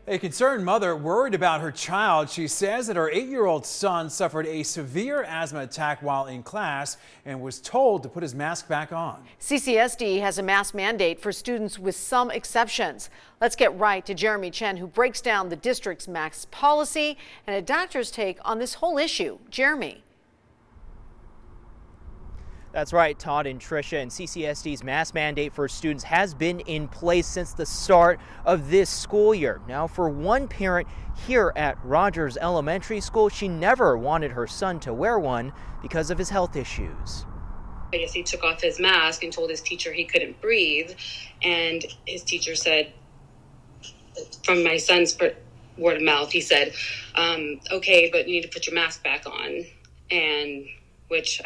A concerned mother worried about her child. She says that her 8-year-old son suffered a severe asthma attack while in class and was told to put his mask back on. CCSD has a mask mandate for students with some exceptions. Let's get right to Jeremy Chen, who breaks down the district's mask policy and a doctor's take on this whole issue. Jeremy. That's right, Todd and Tricia, and CCSD's mask mandate for students has been in place since the start of this school year. Now, for one parent here at Rogers Elementary School, she never wanted her son to wear one because of his health issues. I guess he took off his mask and told his teacher he couldn't breathe, and his teacher said, from my son's word of mouth, he said, okay, but you need to put your mask back on, and which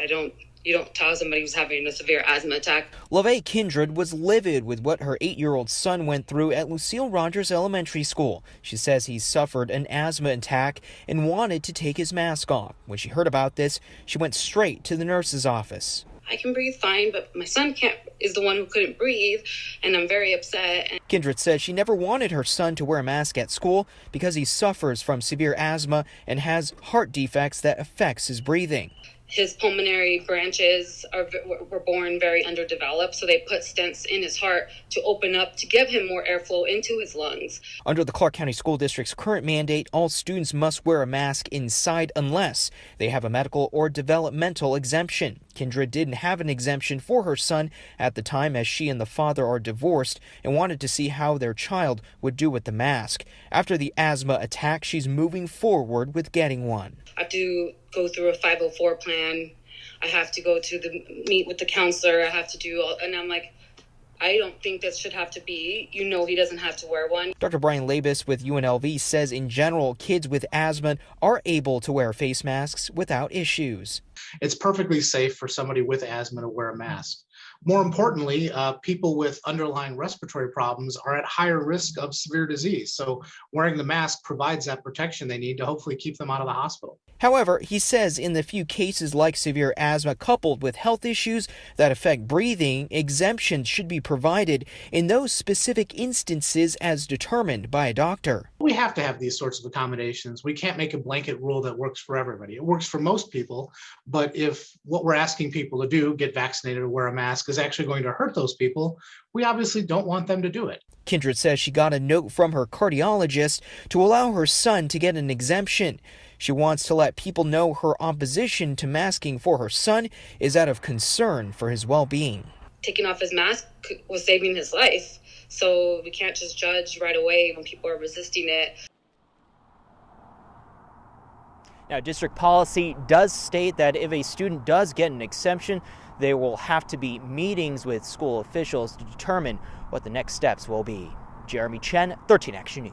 you don't tell somebody who's having a severe asthma attack. LEVAY KINDRED was livid with what her 8-year-old son went through at Lucille Rogers Elementary School. She says he suffered an asthma attack and wanted to take his mask off. When she heard about this, she went straight to the nurse's office. I can breathe fine, but my son is the one who couldn't breathe, and I'm very upset. KINDRED says she never wanted her son to wear a mask at school because he suffers from severe asthma and has heart defects that affects his breathing. His pulmonary branches were born very underdeveloped, so they put stents in his heart to open up to give him more airflow into his lungs. Under the Clark County School District's current mandate, all students must wear a mask inside unless they have a medical or developmental exemption. KINDRED didn't have an exemption for her son at the time, as she and the father are divorced and wanted to see how their child would do with the mask. After the asthma attack, she's moving forward with getting one. I have to go through a 504 plan. I have to go to meet with the counselor. I have to do all, and I'm like, I don't think this should have to be. He doesn't have to wear one. Dr. Brian LABUS with UNLV says in general, kids with asthma are able to wear face masks without issues. It's perfectly safe for somebody with asthma to wear a mask. More importantly, people with underlying respiratory problems are at higher risk of severe disease. So wearing the mask provides that protection they need to hopefully keep them out of the hospital. However, he says in the few cases like severe asthma coupled with health issues that affect breathing, exemptions should be provided in those specific instances as determined by a doctor. We have to have these sorts of accommodations. We can't make a blanket rule that works for everybody. It works for most people, but if what we're asking people to do, get vaccinated or wear a mask, is actually going to hurt those people, we obviously don't want them to do it. KINDRED says she got a note from her cardiologist to allow her son to get an exemption. She wants to let people know her opposition to masking for her son is out of concern for his well-being. Taking off his mask was saving his life, so we can't just judge right away when people are resisting it. Now, district policy does state that if a student does get an exemption, there will have to be meetings with school officials to determine what the next steps will be. Jeremy Chen, 13 Action News.